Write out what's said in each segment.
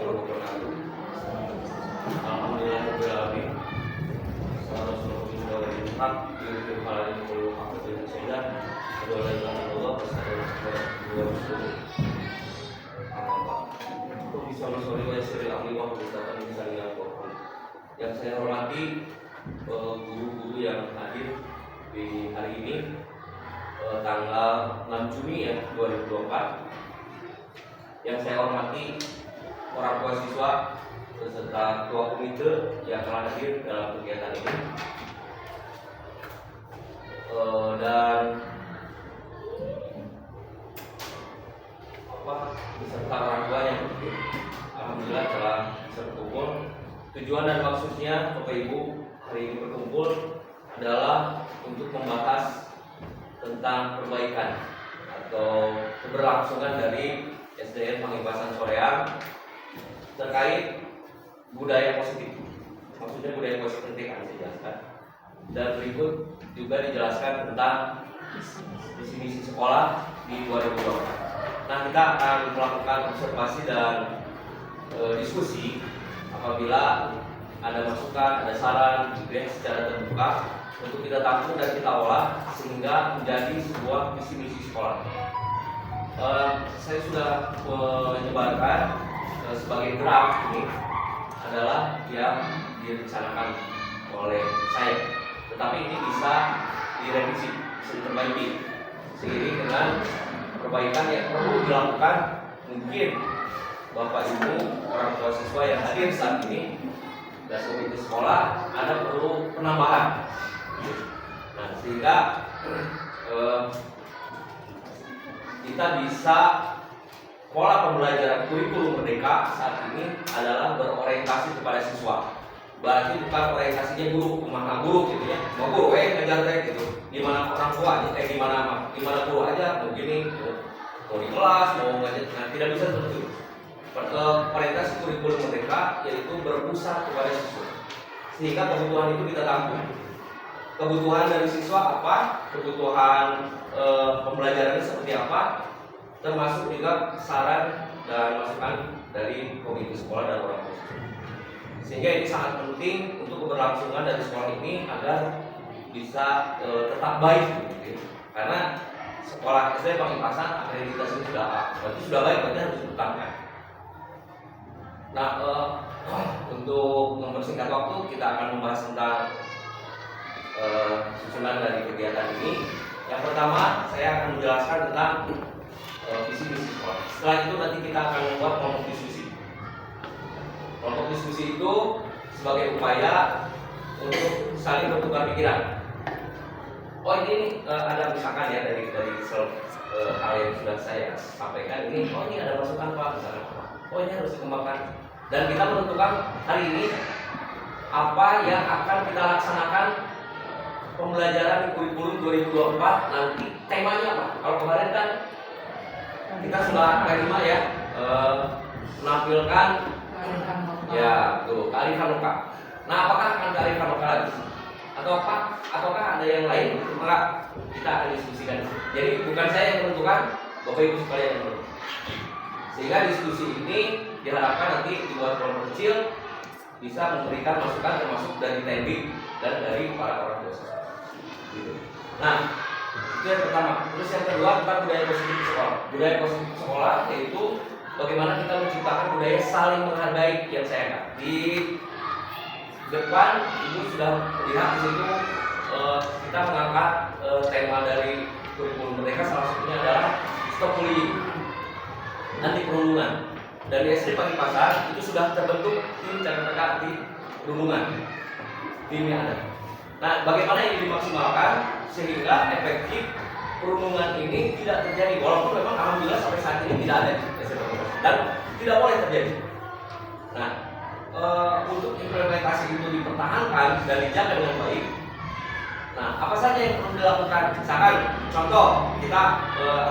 warahmatullahi wabarakatuh. Alhamdulillahirobbilalamin. Sallallahu alaihi wasallam. Yang saya hormati guru-guru yang hadir di hari ini, tanggal 6 Juni ya 2024. Yang saya hormati orang tua siswa beserta ketua komite yang telah hadir dalam kegiatan ini, dan beserta orang tua yang alhamdulillah telah bisa berkumpul. Tujuan dan maksudnya Bapak Ibu hari ini berkumpul adalah untuk membahas tentang perbaikan atau keberlangsungan dari SDN Pangipasan Soreang terkait budaya positif. Maksudnya budaya positif nanti akan saya jelaskan. Dan berikut juga dijelaskan tentang misi-misi sekolah di 2024. Nah, kita akan melakukan observasi dan diskusi apabila ada masukan, ada saran gitu ya, secara terbuka untuk kita tampung dan kita olah sehingga menjadi sebuah visi-misi sekolah. Saya sudah menyebarkan sebagai draft ini adalah yang direncanakan oleh saya, tetapi ini bisa direvisi, bisa diperbaiki seiring dengan perbaikan yang perlu dilakukan. Mungkin Bapak Ibu orang tua siswa yang hadir saat ini dan komite sekolah ada perlu penambahan. Nah, sehingga kita bisa pola pembelajaran kurikulum merdeka saat ini adalah berorientasi kepada siswa. Berarti bukan orientasinya guru, kemana guru gitu ya. Mau guru ngajar gitu. Gimana orang tua aja, gimana guru aja, mau gini, mau di kelas, mau ngajar. Nah, tidak bisa seperti itu. Orientasi kurikulum merdeka yaitu berpusat kepada siswa. Sehingga kebutuhan itu kita tampung. Kebutuhan dari siswa apa? Kebutuhan pembelajarannya seperti apa? Termasuk juga saran dan masukan dari komite sekolah dan orang tua. Sehingga ini sangat penting untuk keberlangsungan dari sekolah ini agar bisa tetap baik gitu. Karena sekolah SD Pangipasan akreditasinya sudah A, berarti sudah baik, berarti harus ditetapkan. Nah, untuk mempersingkat waktu kita akan membahas tentang susunan dari kegiatan ini. Yang pertama saya akan menjelaskan tentang visi-misi sekolah. Setelah itu nanti kita akan membuat kelompok diskusi. Kelompok diskusi itu sebagai upaya untuk saling bertukar pikiran. Oh ini ada misalkan ya dari hal yang sudah saya sampaikan ini. Oh ini ada masukan Pak misalkan. Oh ini harus dikembangkan. Dan kita menentukan hari ini apa yang akan kita laksanakan pembelajaran kurikulum 2024 nanti temanya apa? Kalau kemarin kan kita sudah terima ya menampilkan ya tuh kearifan lokal. Nah apakah akan kearifan lokal lagi? Ataukah ada yang lain? Maka kita akan diskusikan. Jadi bukan saya yang menentukan, Bapak Ibu sekalian yang menentukan. Sehingga diskusi ini diharapkan nanti dibuat kelompok kecil bisa memberikan masukan termasuk dari teknik dan dari para orang tua. Gitu. Nah, itu yang pertama. Terus yang kedua tentang budaya positif sekolah. Budaya positif sekolah yaitu bagaimana kita menciptakan budaya saling menghargai yang saya katakan. Di depan Ibu sudah melihat di situ kita mengangkat tema dari kurikulum merdeka, salah satunya adalah stop bullying, anti perundungan. Dan di SD Pangipasan itu sudah terbentuk tim cara anti perundungan. Timnya ada. Nah, bagaimana ini dimaksimalkan sehingga efektif perundungan ini tidak terjadi, walaupun memang alhamdulillah sampai saat ini tidak ada di SD Pangipasan dan tidak boleh terjadi. Nah, untuk implementasi itu dipertahankan dan dijaga dengan baik. Nah, apa saja yang perlu dilakukan? Misalkan contoh kita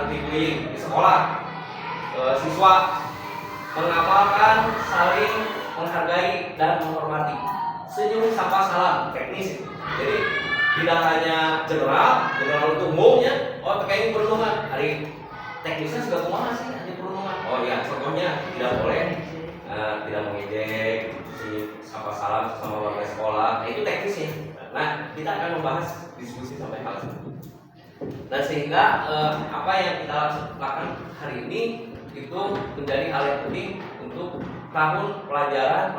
anti bullying di sekolah, siswa mengamalkan saling menghargai dan menghormati, senyum sapa salam, teknis. Jadi tidak hanya general untuk umumnya. Oh terkait perundungan, hari teknisnya sudah kumaha sih anti perundungan. Oh ya contohnya tidak boleh tidak mengejek, sapa salam sama warga sekolah. Nah, itu teknisnya. Nah, kita akan membahas diskusi sampai hal itu. Nah, sehingga apa yang kita lakukan hari ini itu menjadi hal yang penting untuk tahun ajaran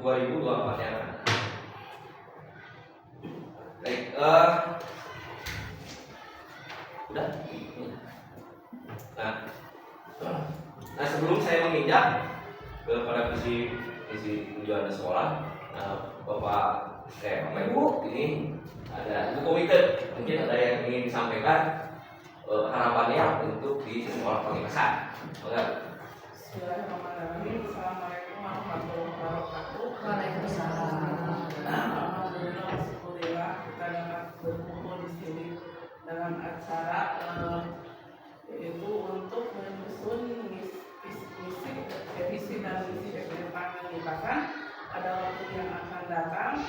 2024 yang akan. Baik, udah. Nah, sebelum saya menginjak kepada visi tujuan sekolah, Bapak Ibu, ini ada Ibu Komite, mungkin ada yang ingin disampaikan harapannya untuk di sekolah Panggipasan. Bismillahirrahmanirrahim. Assalamualaikum warahmatullahi wabarakatuh. Waalaikumsalam. Alhamdulillah, syukurillah kita dapat berkumpul di sini dalam acara yaitu untuk menyusun visi dan misi SD Panggipasan pada waktu yang akan datang.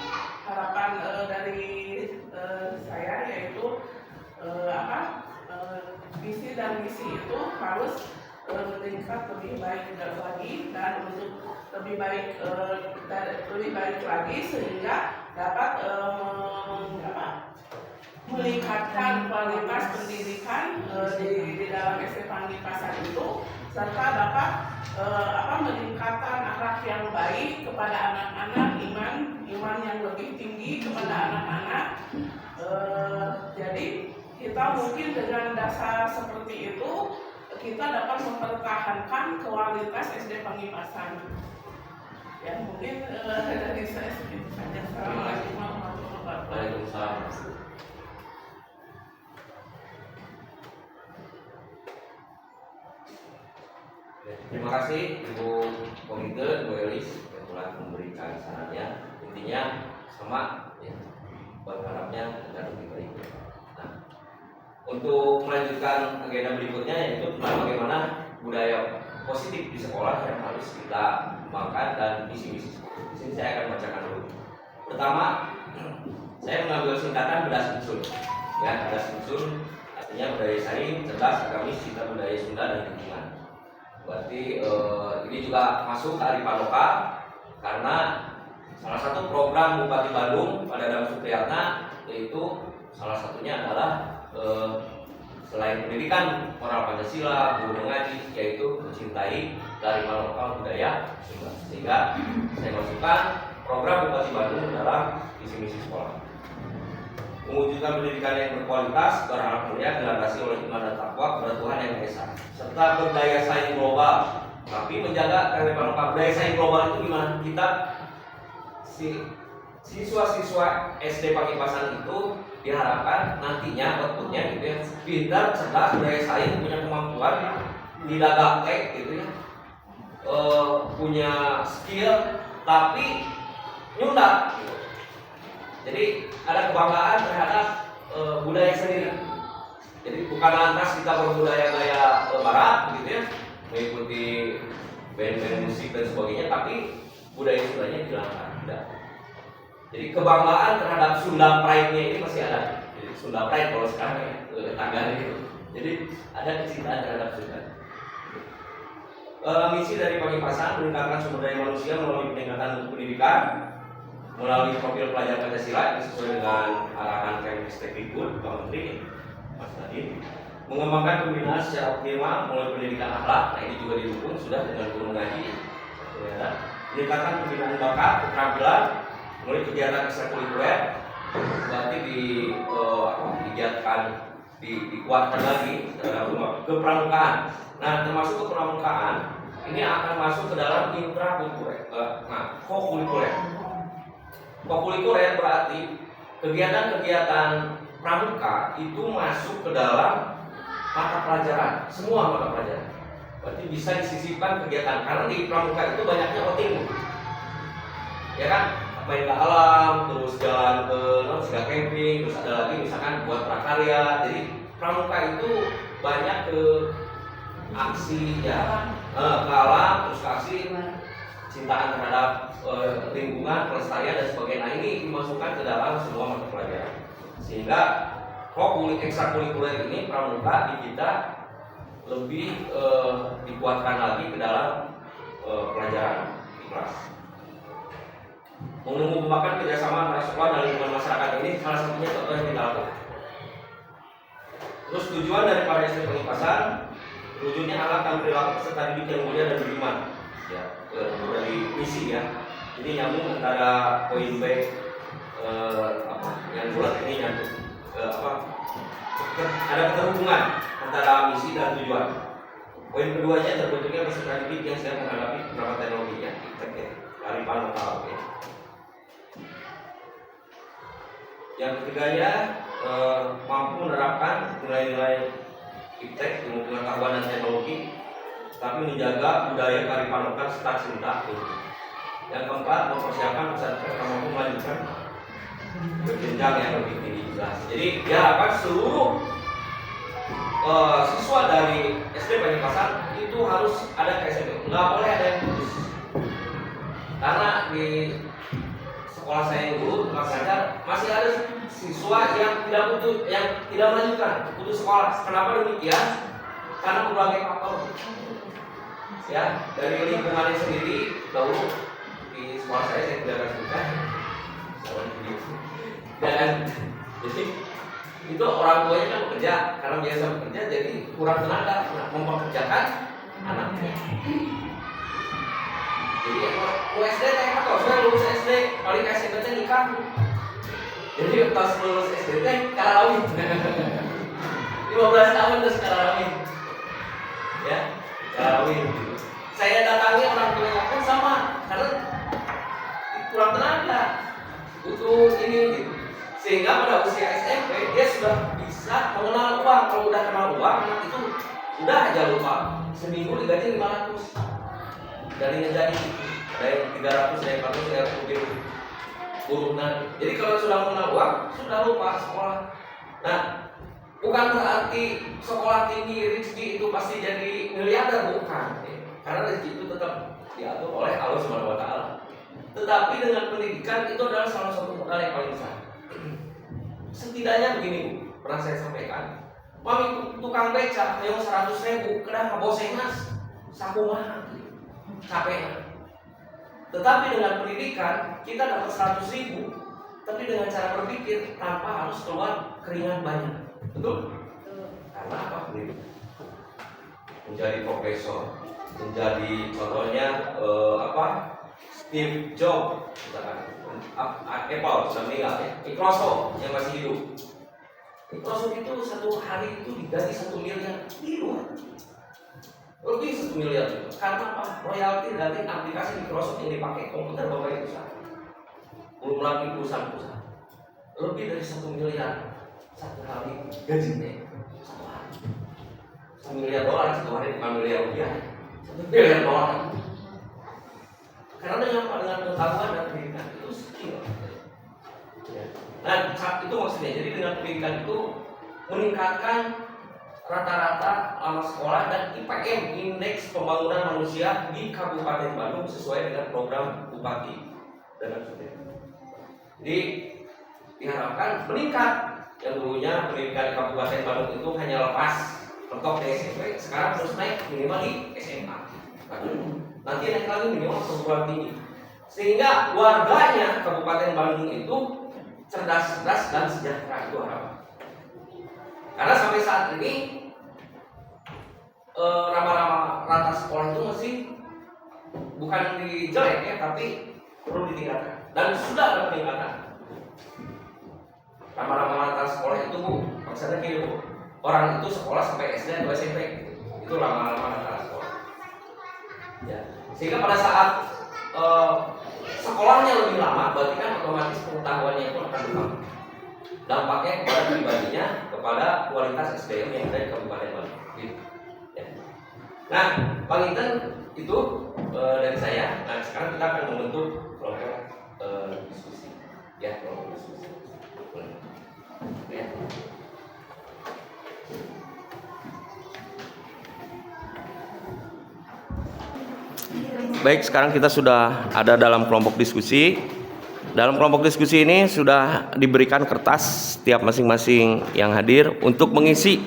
Harapan dari saya yaitu visi dan misi itu harus meningkat lebih baik lagi dan untuk lebih baik lagi sehingga dapat meningkatkan kualitas pendidikan di dalam SD Panggipasan itu, serta dapat meningkatkan akhlak yang baik kepada anak-anak, iman yang lebih tinggi kepada anak-anak. Jadi kita mungkin dengan dasar seperti itu kita dapat mempertahankan kualitas SD Panggipasan. Ya, mungkin dari saya segitu saja. Assalamualaikum warahmatullahi wabarakatuh. Waalaikumsalam. Terima kasih Ibu Komite, Bu Elis yang telah memberikan sarannya. Intinya sama, ya, berharapnya agar lebih baik. Nah, untuk melanjutkan agenda berikutnya yaitu tentang bagaimana budaya positif di sekolah yang harus kita kembangkan dan misi-misi sekolah. Di sini saya akan bacakan dulu. Pertama, saya mengambil singkatan BEDAS Unsur. Ya, BEDAS Unsur artinya budaya sains, cerdas, agamis, cinta budaya Sunda dan lingkungan. Berarti ini juga masuk kearifan lokal karena salah satu program Bupati Bandung pada Adam Supriyatna yaitu salah satunya adalah selain pendidikan moral Pancasila, guru mengaji, yaitu mencintai kearifan lokal budaya Sunda. Sehingga saya masukkan program Bupati Bandung dalam visi-misi sekolah. Mewujudkan pendidikan yang berkualitas, berharap mulia, dilandasi oleh iman dan takwa kepada Tuhan Yang Maha Esa, serta berdaya saing global. Tapi menjaga kearifan lokal. Berdaya saing global itu gimana? Kita siswa-siswa SD Panggipasan itu diharapkan nantinya outputnya gitu ya, pintar, cerdas, berdaya saing, punya kemampuan, tidak gaptek gitu ya, punya skill, tapi nyunda gitu. Jadi ada kebanggaan terhadap budaya sendiri. Jadi bukan lantas kita berbudaya gaya barat gitu ya, mengikuti band-band musik dan sebagainya, tapi budaya Sundanya dihilangkan. Tidak. Jadi kebanggaan terhadap Sunda Pride-nya ini masih ada. Jadi Sunda Pride kalau sekarang ya, Tagar itu. Jadi ada kecintaan terhadap Sunda. Misi dari Panggipasan meningkatkan sumber daya manusia melalui peningkatan mutu pendidikan, melalui profil pelajar Pancasila yang sesuai dengan arahan Kemdikbud Pak Menteri Mas Nadiem, mengembangkan pembinaan secara optimal mulai pendidikan akhlak. Nah, ini juga didukung sudah dengan guru mengaji. Meningkatkan pembinaan bakat, keterampilan, mulai kegiatan ekstrakurikuler, berarti digiatkan, dikuatkan lagi dalam kepramukaan. Nah, termasuk kepramukaan ini akan masuk ke dalam intrakurikuler, kokurikuler. Kokurikuler berarti kegiatan-kegiatan pramuka itu masuk ke dalam mata pelajaran, semua mata pelajaran. Berarti bisa disisipkan kegiatan karena di pramuka itu banyaknya outing, ya kan, main ke alam, terus jalan ke camping, terus ada lagi misalkan buat prakarya. Jadi pramuka itu banyak ke aksi ya, ke alam, terus ke aksi cintaan terhadap lingkungan, pelestarian dan sebagainya. Nah, ini dimasukkan ke dalam semua mata pelajaran. Sehingga ekstrakurikuler ini pramuka di kita lebih dikuatkan lagi ke dalam pelajaran di kelas. Mengembangkan kerjasama antara sekolah dan lingkungan masyarakat ini salah satunya contoh yang kita lakukan. Terus tujuan daripada SD Pengipasan, wujudnya alat dan perilaku peserta didik yang mulia dan beriman. Ya, itu dari misi ya. Jadi nyambung antara poin B yang bulat ini nyambung ada keterhubungan antara misi dan tujuan. Poin keduanya terbentuknya peserta didik yang sedang menghadapi penerapan teknologinya, kearifan lokal. Ya. Yang ketiganya mampu menerapkan nilai-nilai iptek, ilmu pengetahuan dan teknologi, tapi menjaga budaya kearifan lokal serta cinta. Yang keempat, mempersiapkan peserta yang mampu melanjutkan ke jenjang yang lebih tinggi jelas. Jadi diharapkan seluruh siswa dari SD Pengipasan itu harus ada ke SMP, nggak boleh ada yang putus. Karena di sekolah saya yang dulu Mas Sadar masih ada siswa yang tidak putus, yang tidak melanjutkan putus sekolah. Kenapa demikian? Karena berbagai faktor. Ya, dari lingkungannya sendiri dahulu di sekolah saya tidak akan sebutkan. Dan jadi itu orang tuanya kan bekerja, karena biasa bekerja jadi kurang tenaga mempekerjakan anaknya. Jadi SD teh atau saya lulus SD paling SMP teh nikah. Jadi pas lulus SD teh karawin. 15 tahun terus karawin. Ya, karawin. Saya datangi orang tua pun sama karena kurang tenaga. Butuh ini gitu. Sehingga pada usia SMP dia sudah bisa mengenal uang. Kalau udah kenal uang, anak itu udah aja lupa. Seminggu digaji 500. Dari ngejadi ada yang 300, ada yang 400, ada yang lebih burunan. Jadi kalau sudah mengenal uang, sudah lupa sekolah. Nah, bukan berarti sekolah tinggi rezeki itu pasti jadi miliarder, bukan. Karena rezeki itu tetap diatur oleh Allah Subhanahu wa Ta'ala. Tetapi dengan pendidikan itu adalah salah satu modal yang paling besar. Setidaknya begini, pernah saya sampaikan, mami tukang beca yang 100.000 kena kabosenas saku mahal, capek. Tetapi dengan pendidikan kita dapat 100.000, tapi dengan cara berpikir tanpa harus keluar keringat banyak. Betul? Karena apa? Menjadi profesor, menjadi contohnya Steve Jobs, misalkan Apple sudah meninggal ya, Microsoft yang masih hidup. Microsoft itu satu hari itu digaji 1 miliar di luar, lebih 1 miliar itu. Karena apa? Royalti dari aplikasi Microsoft yang dipakai komputer bapak ibu saya. Belum lagi perusahaan-perusahaan. Lebih dari 1 miliar satu hari gajinya satu hari. 1 miliar dolar satu hari, bukan miliar rupiah. 1 miliar dolar. Karena dengan pengetahuan dan pendidikan itu skill. Nah, itu maksudnya. Jadi dengan pendidikan itu meningkatkan rata-rata lama sekolah dan IPM, Indeks Pembangunan Manusia di Kabupaten Bandung sesuai dengan program Bupati dan sebagainya. Jadi diharapkan meningkat. Yang dulunya pendidikan di Kabupaten Bandung itu hanya lepas mentok di SMP, sekarang terus naik minimal di SMA. Nanti naik lagi minimal perguruan tinggi. Sehingga warganya Kabupaten Bandung itu cerdas-cerdas dan sejahtera, itu harapan. Karena sampai saat ini rama-rama rata sekolah itu masih bukan dijelek ya, tapi perlu ditingkatkan. Dan sudah ada peningkatan. Rama-rama rata sekolah itu maksudnya gini bu, orang itu sekolah sampai SD atau SMP, itu rama-rama rata sekolah. Ya. Sehingga pada saat sekolahnya lebih lama, berarti kan otomatis pengetahuannya itu akan bertambah. Dampaknya kepada pribadinya, kepada kualitas SDM yang ada di Kabupaten Bandung. Ya. Nah, Panginten itu dari saya. Nah, sekarang kita akan membentuk kelompok diskusi. Ya, kelompok diskusi. Ya. Baik, sekarang kita sudah ada dalam kelompok diskusi. Dalam kelompok diskusi ini sudah diberikan kertas setiap masing-masing yang hadir untuk mengisi.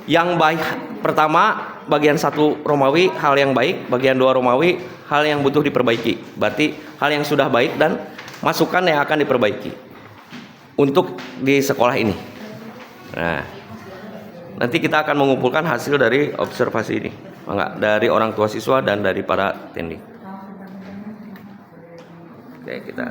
Yang baik pertama bagian 1 Romawi hal yang baik, bagian 2 Romawi hal yang butuh diperbaiki. Berarti hal yang sudah baik dan masukan yang akan diperbaiki untuk di sekolah ini. Nah, nanti kita akan mengumpulkan hasil dari observasi ini, dari orang tua siswa dan dari para tending. Oke, kita